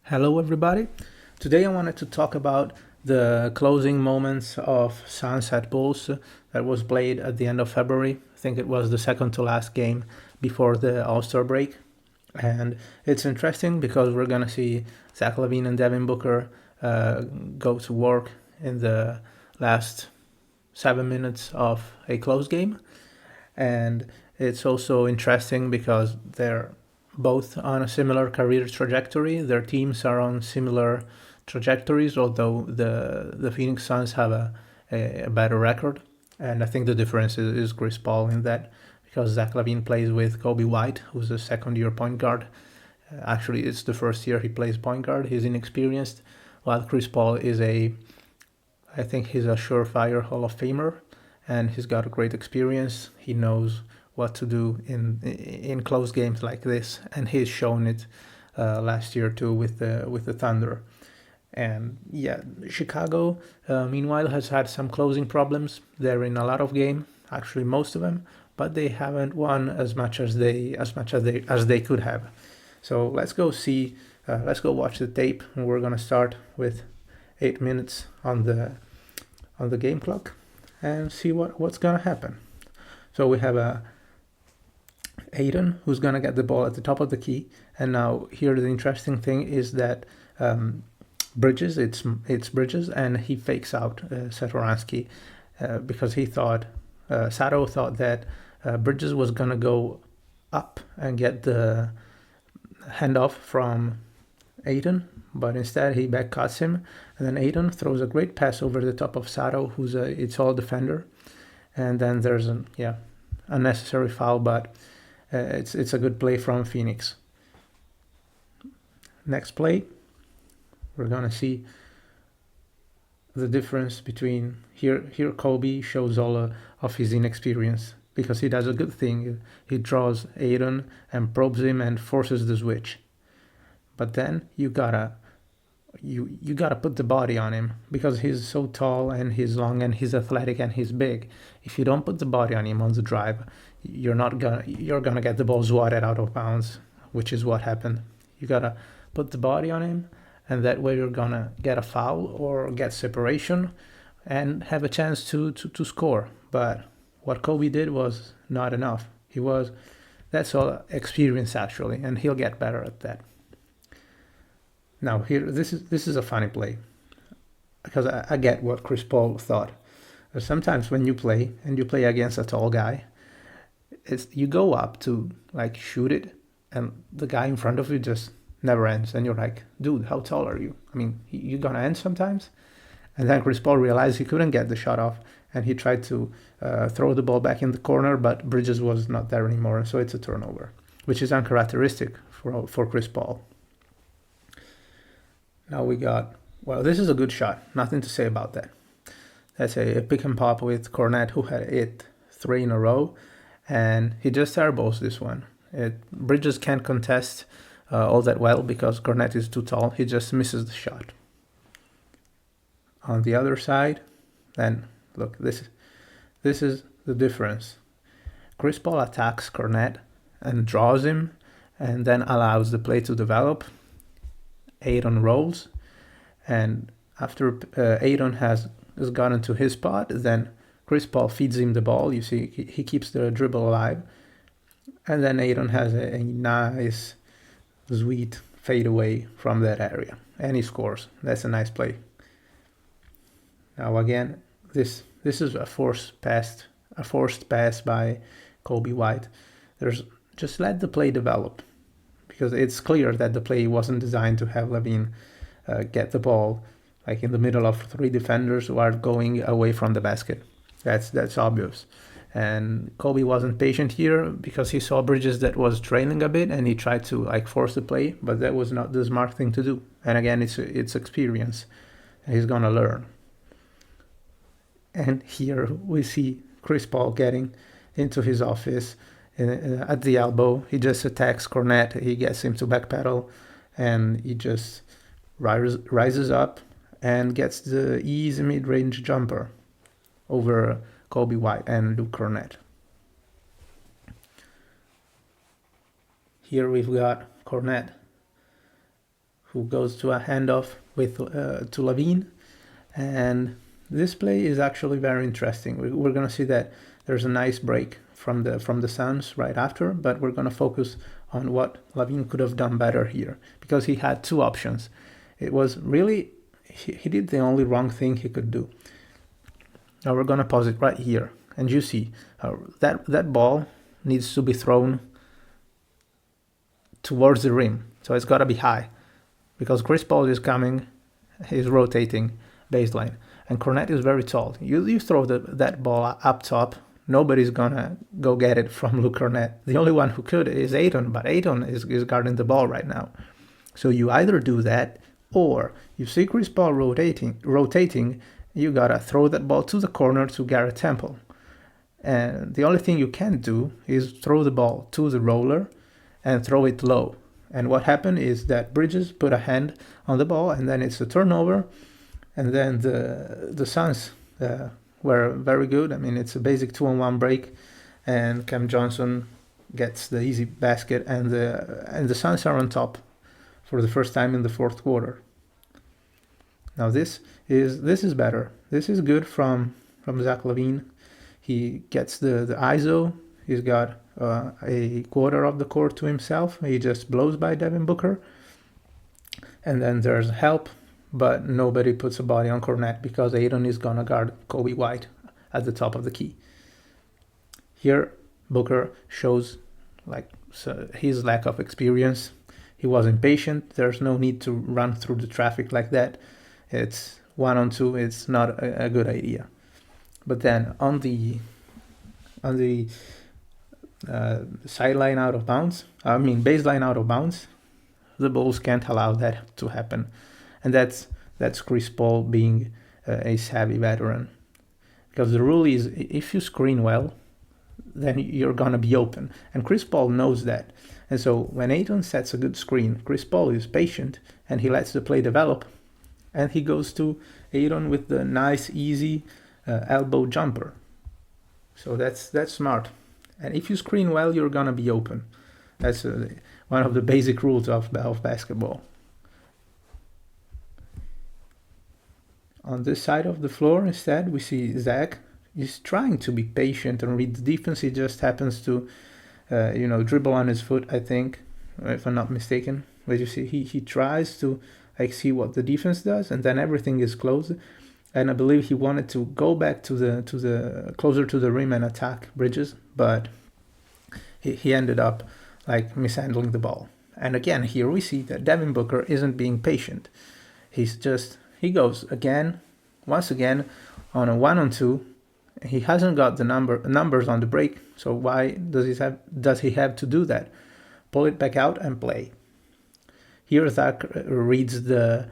Hello, everybody. Today I wanted to talk about the closing moments of Sunset Bulls that was played at the end of February. I think it was the second to last game before the All-Star break. And it's interesting because we're going to see Zach LaVine and Devin Booker go to work in the last 7 minutes of a close game. And it's also interesting because they're both on a similar career trajectory. Their teams are on similar trajectories, although the Phoenix Suns have a better record. And I think the difference is Chris Paul in that, because Zach LaVine plays with Kobe White, who's a second-year point guard. Actually, it's the first year he plays point guard. He's inexperienced, while Chris Paul I think he's a surefire Hall of Famer, and he's got a great experience. He knows what to do in close games like this, and he's shown it last year too with the Thunder. And yeah, Chicago, meanwhile, has had some closing problems. They're in a lot of game, actually most of them, but they haven't won as they could have. So let's go watch the tape, and we're gonna start with 8 minutes on the game clock and see what's gonna happen. So we have a Aiden who's gonna get the ball at the top of the key, and now here the interesting thing is that Bridges, it's Bridges, and he fakes out Satoransky because he thought Sato thought that Bridges was gonna go up and get the handoff from Aiden, but instead he back cuts him, and then Aiden throws a great pass over the top of Sato, who's it's all defender, and then there's a unnecessary foul, but it's a good play from Phoenix. Next play, we're gonna see the difference between here. Kobe shows all of his inexperience because he does a good thing. He draws Aiden and probes him and forces the switch. But then you gotta put the body on him because he's so tall and he's long and he's athletic and he's big. If you don't put the body on him on the drive, you're gonna get the ball swatted out of bounds, which is what happened. You gotta put the body on him, and that way you're gonna get a foul or get separation and have a chance to score. But what Kobe did was not enough. That's all experience actually, and he'll get better at that. Now here, this is a funny play because I get what Chris Paul thought. Sometimes when you play and you play against a tall guy, you go up to like shoot it, and the guy in front of you just never ends, and you're like, dude, how tall are you? I mean, you're gonna end sometimes. And then Chris Paul realized he couldn't get the shot off, and he tried to throw the ball back in the corner, but Bridges was not there anymore, so it's a turnover, which is uncharacteristic for Chris Paul. Now this is a good shot. Nothing to say about that. That's a pick and pop with Cornet, who had hit 3 in a row, and he just airballs this one. Bridges can't contest all that well because Cornet is too tall. He just misses the shot. On the other side, then look, this is the difference. Chris Paul attacks Cornet and draws him, and then allows the play to develop. Aiden rolls, and after Aiden has gotten to his spot, then Chris Paul feeds him the ball. You see, he keeps the dribble alive, and then Aiden has a nice, sweet fade away from that area, and he scores. That's a nice play. Now again, this is a forced pass by Kobe White. Just let the play develop, because it's clear that the play wasn't designed to have LaVine get the ball like in the middle of 3 defenders who are going away from the basket. That's obvious. And Kobe wasn't patient here because he saw Bridges that was trailing a bit, and he tried to like force the play, but that was not the smart thing to do. And again, it's experience, and he's gonna learn. And here we see Chris Paul getting into his office at the elbow. He just attacks Cornet. He gets him to backpedal, and he just rises up and gets the easy mid-range jumper over Kobe White and Luke Cornet. Here we've got Cornet, who goes to a handoff with to LaVine, and this play is actually very interesting. We're going to see that there's a nice break from the Suns right after, but we're going to focus on what LaVine could have done better here, because he had two options. It was really, he did the only wrong thing he could do. Now we're going to pause it right here, and you see that ball needs to be thrown towards the rim, so it's got to be high, because Chris Paul is coming, he's rotating baseline, and Kornet is very tall. You throw that ball up top, nobody's gonna go get it from Luke Kornet. The only one who could is Ayton, but Ayton is guarding the ball right now. So you either do that, or you see Chris Paul rotating, you gotta throw that ball to the corner to Garrett Temple. And the only thing you can do is throw the ball to the roller and throw it low. And what happened is that Bridges put a hand on the ball, and then it's a turnover. And then the Suns were very good. I mean, it's a basic 2-on-1 break, and Cam Johnson gets the easy basket, and the Suns are on top for the first time in the fourth quarter. Now this is better. This is good from Zach LaVine. He gets the ISO. He's got a quarter of the court to himself. He just blows by Devin Booker, and then there's help. But nobody puts a body on Kornet because Ayton is going to guard Kobe White at the top of the key. Here, Booker shows his lack of experience. He was impatient. There's no need to run through the traffic like that. It's 1-on-2. It's not a good idea. But then on the sideline out of bounds, baseline out of bounds, the Bulls can't allow that to happen. And that's Chris Paul being a savvy veteran. Because the rule is, if you screen well, then you're going to be open. And Chris Paul knows that. And so when Ayton sets a good screen, Chris Paul is patient, and he lets the play develop. And he goes to Ayton with the nice, easy elbow jumper. So that's smart. And if you screen well, you're going to be open. That's one of the basic rules of basketball. On this side of the floor, instead, we see Zach is trying to be patient and read the defense. He just happens to, dribble on his foot, I think, if I'm not mistaken. But you see, he tries to see what the defense does, and then everything is closed. And I believe he wanted to go back to the closer to the rim and attack Bridges, but he ended up mishandling the ball. And again, here we see that Devin Booker isn't being patient. He goes once again on a 1-on-2. He hasn't got the numbers on the break, so why does he have to do that? Pull it back out and play. Here Zach reads the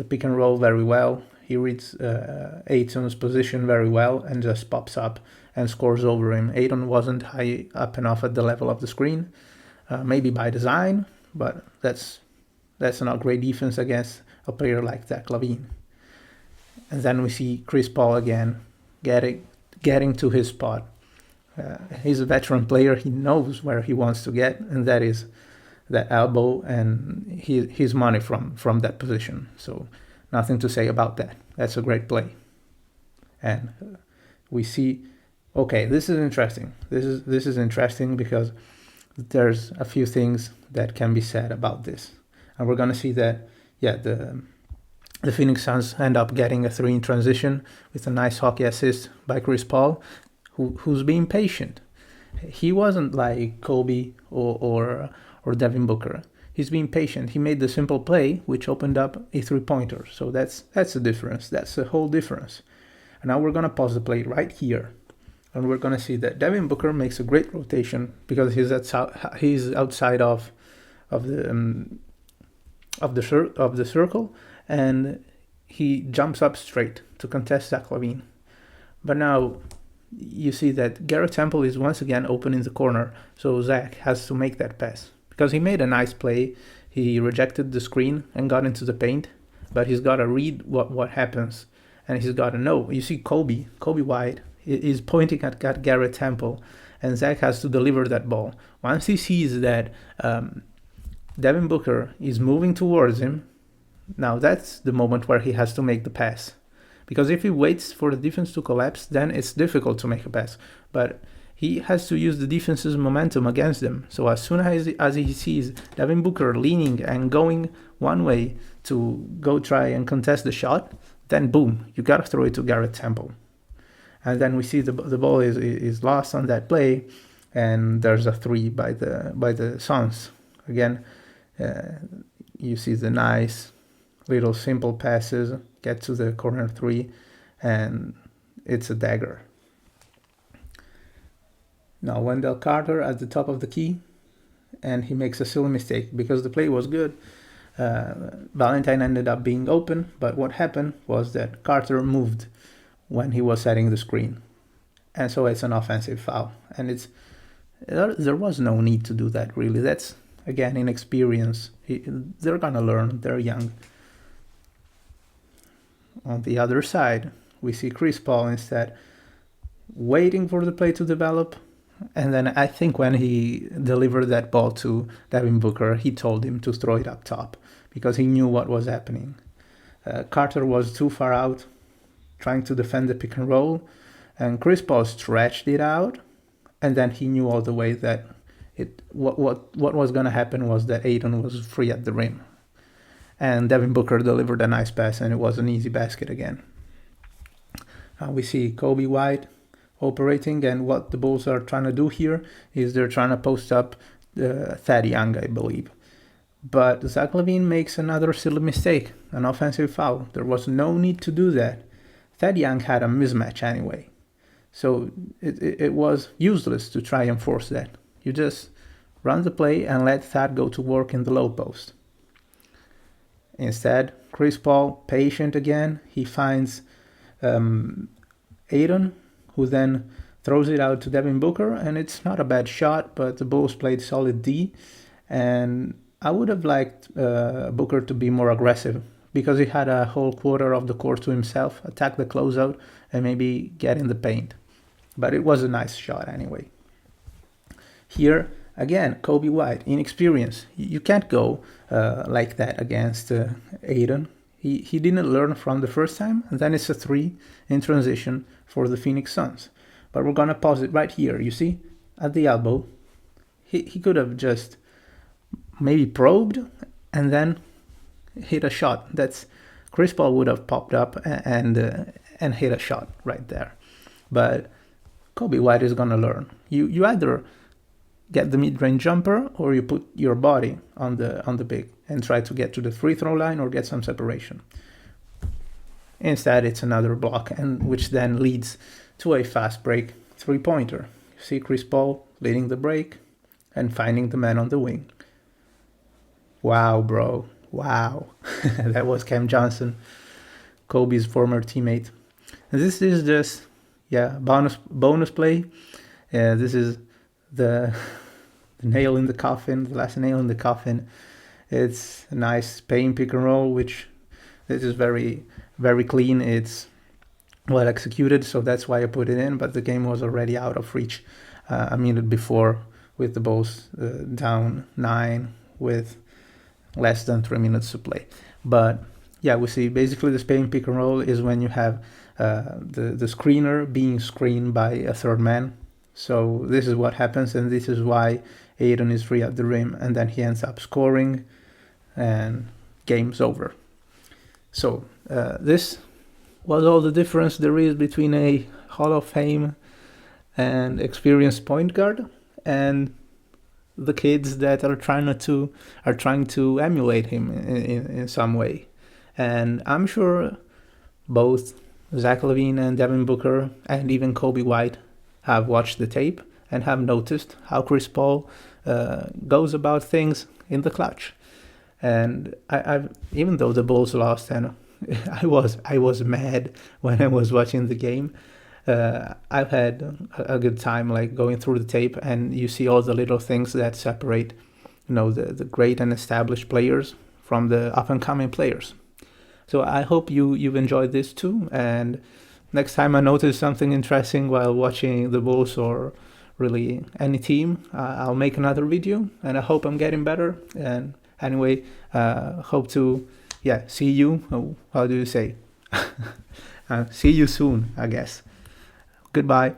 pick and roll very well. He reads Ayton's position very well and just pops up and scores over him. Ayton wasn't high up enough at the level of the screen, maybe by design, but that's not great defense against a player like Zach LaVine. And then we see Chris Paul again getting to his spot. He's a veteran player. He knows where he wants to get, and that is that elbow and his money from that position. So nothing to say about that. That's a great play. And we see, okay, this is interesting. This is interesting because there's a few things that can be said about this. And we're going to see that, the Phoenix Suns end up getting a 3 in transition with a nice hockey assist by Chris Paul, who's being patient. He wasn't like Kobe or Devin Booker. He's being patient. He made the simple play, which opened up a 3-pointer. So that's the difference. That's the whole difference. And now we're going to pause the play right here. And we're going to see that Devin Booker makes a great rotation because he's outside of the circle, and he jumps up straight to contest Zach LaVine. But now you see that Garrett Temple is once again open in the corner, so Zach has to make that pass. Because he made a nice play, he rejected the screen and got into the paint, but he's got to read what happens, and he's got to know. You see Kobe White is pointing at Garrett Temple, and Zach has to deliver that ball. Once he sees that Devin Booker is moving towards him, Now that's the moment where he has to make the pass. Because if he waits for the defense to collapse, then it's difficult to make a pass. But he has to use the defense's momentum against them. So as soon as he sees Devin Booker leaning and going one way to go try and contest the shot, then boom, you gotta throw it to Garrett Temple. And then we see the ball is lost on that play, and there's a three by the Suns. Again, you see the nice little simple passes, get to the corner three, and it's a dagger. Now Wendell Carter at the top of the key, and he makes a silly mistake because the play was good. Valentine ended up being open, but what happened was that Carter moved when he was setting the screen, and so it's an offensive foul. And there was no need to do that, really. That's, again, inexperience. They're gonna learn. They're young. On the other side, we see Chris Paul instead waiting for the play to develop. And then I think when he delivered that ball to Devin Booker, he told him to throw it up top because he knew what was happening. Carter was too far out, trying to defend the pick and roll, and Chris Paul stretched it out, and then he knew all the way that what was going to happen was that Ayton was free at the rim. And Devin Booker delivered a nice pass, and it was an easy basket again. We see Kobe White operating, and what the Bulls are trying to do here is they're trying to post up Thad Young, I believe. But Zach LaVine makes another silly mistake, an offensive foul. There was no need to do that. Thad Young had a mismatch anyway. So it was useless to try and force that. You just run the play and let Thad go to work in the low post. Instead, Chris Paul, patient again, he finds Ayton, who then throws it out to Devin Booker, and it's not a bad shot, but the Bulls played solid D, and I would have liked Booker to be more aggressive, because he had a whole quarter of the court to himself, attack the closeout, and maybe get in the paint. But it was a nice shot anyway. Here, again, Kobe White, inexperience. You can't go like that against Ayton. He didn't learn from the first time, and then it's a three in transition for the Phoenix Suns. But we're going to pause it right here. You see, at the elbow, he could have just maybe probed and then hit a shot. That's Chris Paul would have popped up and hit a shot right there. But Kobe White is going to learn. You either get the mid-range jumper or you put your body on the big and try to get to the free throw line or get some separation. Instead, it's another block, and which then leads to a fast break three-pointer. You see Chris Paul leading the break and finding the man on the wing. Wow, bro. Wow. That was Cam Johnson, Kobe's former teammate. And this is just, bonus play. This is the nail in the coffin, the last nail in the coffin. It's a nice Spain pick and roll, which this is very, very clean. It's well executed, so that's why I put it in, but the game was already out of reach a minute before, with the Bulls down 9 with less than 3 minutes to play. But yeah, we see basically the Spain pick and roll is when you have the screener being screened by a third man. So this is what happens, and this is why Ayton is free at the rim, and then he ends up scoring, and game's over. So this was all the difference there is between a Hall of Fame and experienced point guard and the kids that are trying to emulate him in some way. And I'm sure both Zach LaVine and Devin Booker and even Kobe White have watched the tape and have noticed how Chris Paul goes about things in the clutch. And I've even though the Bulls lost, and I was mad when I was watching the game, I've had a good time like going through the tape, and you see all the little things that separate, the great and established players from the up and coming players. So I hope you've enjoyed this too, and next time I notice something interesting while watching the Bulls or really any team, I'll make another video, and I hope I'm getting better. And anyway, hope to yeah, see you. How do you say? See you soon, I guess. Goodbye.